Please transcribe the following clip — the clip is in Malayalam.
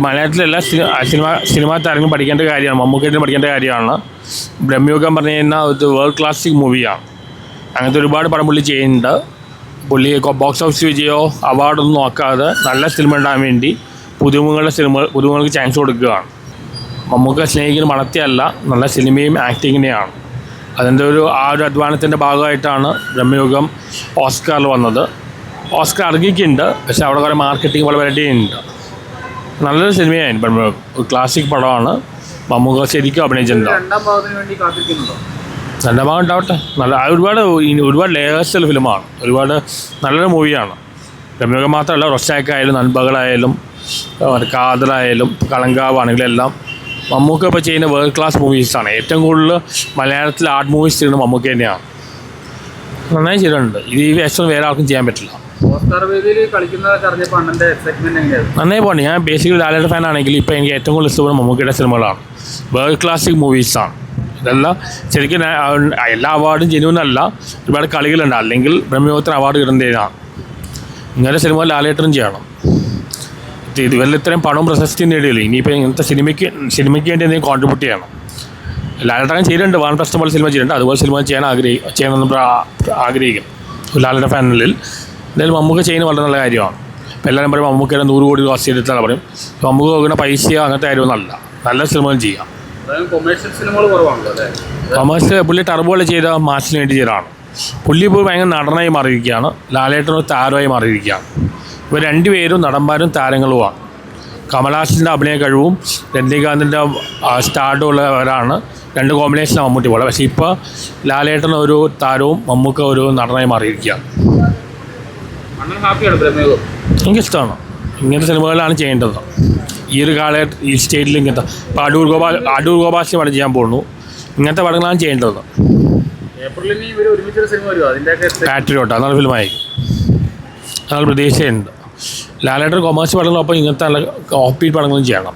മലയാളത്തിലെല്ലാ സിനിമാ താരങ്ങളും പഠിക്കേണ്ട കാര്യമാണ്, മമ്മൂക്കയുടെ പഠിക്കേണ്ട കാര്യമാണ്. ബ്രഹ്മയുഗം പറഞ്ഞു കഴിഞ്ഞാൽ ഒരു വേൾഡ് ക്ലാസിക് മൂവിയാണ്. അങ്ങനത്തെ ഒരുപാട് പടം പുള്ളി ചെയ്യുന്നുണ്ട്. പുള്ളി ബോക്സ് ഓഫീസ് വിജയമോ അവാർഡൊന്നും നോക്കാതെ നല്ല സിനിമ ഉണ്ടാകാൻ വേണ്ടി പുതുമുഖങ്ങൾക്ക് ചാൻസ് കൊടുക്കുകയാണ്. മമ്മൂക്ക സ്നേഹിക്കുന്ന മണത്തെയല്ല, നല്ല സിനിമയും ആക്ടിങ്ങിനെയാണ്. അതിൻ്റെ ഒരു അധ്വാനത്തിൻ്റെ ഭാഗമായിട്ടാണ് ബ്രഹ്മയുഗം ഓസ്കാറിൽ വന്നത്. ഓസ്കാർ അർഹിക്കുന്നുണ്ട്, പക്ഷേ അവിടെ കുറേ മാർക്കറ്റിംഗ് വളരെ ഉണ്ട്. നല്ലൊരു സിനിമയായിരുന്നു ബ്രഹ്മയുഗം. ഒരു ക്ലാസിക് പടമാണ്. മമ്മൂക്ക ശരിക്കും അഭിനയിച്ചിട്ടുണ്ട്. രണ്ടാം ഭാഗം ഉണ്ടാവട്ടെ. ഒരുപാട് ലേയേഴ്സുള്ള ഫിലിമാണ്. ഒരുപാട് നല്ലൊരു മൂവിയാണ്. ബ്രഹ്മയുഗം മാത്രമല്ല, റൊസാക്കായാലും നൻപകളായാലും കാതലായാലും കളങ്കാവാണെങ്കിലും എല്ലാം മമ്മൂക്ക ഇപ്പോൾ ചെയ്യുന്ന വേൾഡ് ക്ലാസ് മൂവീസാണ്. ഏറ്റവും കൂടുതൽ മലയാളത്തിൽ ആർട്ട് മൂവീസ് ചെയ്യുന്നത് മമ്മൂക്ക തന്നെയാണ്. നന്നായി ചെയ്തിട്ടുണ്ട്. ഇത് ഈ വേഷം വേറെ ആർക്കും ചെയ്യാൻ പറ്റില്ല. നന്നായി പോകണം. ഞാൻ ബേസിക്കലി ലാലേട്ടൻ ഫാൻ ആണെങ്കിൽ ഇപ്പോൾ എനിക്ക് ഏറ്റവും കൂടുതൽ ഇഷ്ടപ്പെടുന്ന മമ്മൂക്കയുടെ സിനിമകളാണ്. വേൾഡ് ക്ലാസിക് മൂവീസാണ് ഇതെല്ലാം. ശരിക്കും എല്ലാ അവാർഡും ജെന്യൂനല്ല, ഒരുപാട് കളികളുണ്ട്. അല്ലെങ്കിൽ ബ്രഹ്മയുഗത്തിന് അവാർഡ് കിട്ടുന്നതിനാണ്. ഇങ്ങനെ സിനിമ ലാലേട്ടനും ചെയ്യണം. ഇവരിൽ ഇത്രയും പണവും പ്രശസ്തിയും നേടിയില്ല. ഇനിയിപ്പോൾ ഇങ്ങനത്തെ സിനിമയ്ക്ക് വേണ്ടി എന്തെങ്കിലും കോൺട്രിബ്യൂട്ട് ചെയ്യണം. ലാലേട്ടൻ ചെയ്തിട്ടുണ്ട്, വാൻപ്രസ്ഥം പോലെ സിനിമ ചെയ്തിട്ടുണ്ട്. അതുപോലെ സിനിമ ചെയ്യണമെന്ന് ആഗ്രഹിക്കും ലാലേട്ടൻ ഫാനുകളിൽ. എന്തായാലും മമ്മൂക്ക ചെയ്യുന്നത് വളരെ നല്ല കാര്യമാണ്. അപ്പോൾ എല്ലാവരും പറയും മമ്മൂക്കയുടെ 100 കോടി ലോസ് ചെയ്തിട്ടാണ് പറയും. മമ്മൂക്ക നോക്കുന്ന പൈസ അങ്ങനത്തെ കാര്യമൊന്നുമല്ല, നല്ല സിനിമകൾ ചെയ്യാം. കൊമേഴ്സ്യൽ പുള്ളി ടർബോയിൽ ചെയ്ത മാസിന് വേണ്ടി ചെയ്തതാണ്. പുള്ളി ഇപ്പോൾ ഭയങ്കര നടനായി മാറിയിരിക്കുകയാണ്. ലാലേട്ടൻ ഒരു താരമായി മാറിയിരിക്കുകയാണ്. ഇവർ രണ്ടുപേരും നടന്മാരും താരങ്ങളുമാണ്. കമൽഹാസൻ്റെ അഭിനയ കഴിവും രജനീകാന്തിൻ്റെ സ്റ്റാർഡും ഉള്ളവരാണ്. രണ്ട് കോമ്പിനേഷനാണ് മമ്മൂട്ടി പോലെ. പക്ഷേ ഇപ്പോൾ ലാലേട്ടൻ ഒരു താരവും മമ്മൂക്ക ഒരു നടനായി മാറിയിരിക്കുകയാണ്. എനിക്കിഷ്ടമാണ്. ഇങ്ങനത്തെ സിനിമകളാണ് ചെയ്യേണ്ടത്. ഈ ഒരു ഈ സ്റ്റേറ്റിൽ ഇങ്ങനത്തെ ഇപ്പോൾ അടൂർ ഗോപാലിനെ പടം ചെയ്യാൻ പോകുന്നു. ഇങ്ങനത്തെ പടങ്ങളാണ് ചെയ്യേണ്ടത്. പാട്രിയോട്ട് അതാണ് ഫിലിമായി. അതാണ് പ്രതീക്ഷയുണ്ട്. ലാലേട്ടൻ കൊമേഴ്സ്യൽ പടങ്ങളൊപ്പം ഇങ്ങനത്തെ നല്ല ഓഫ് ബീറ്റ് പടങ്ങളും ചെയ്യണം.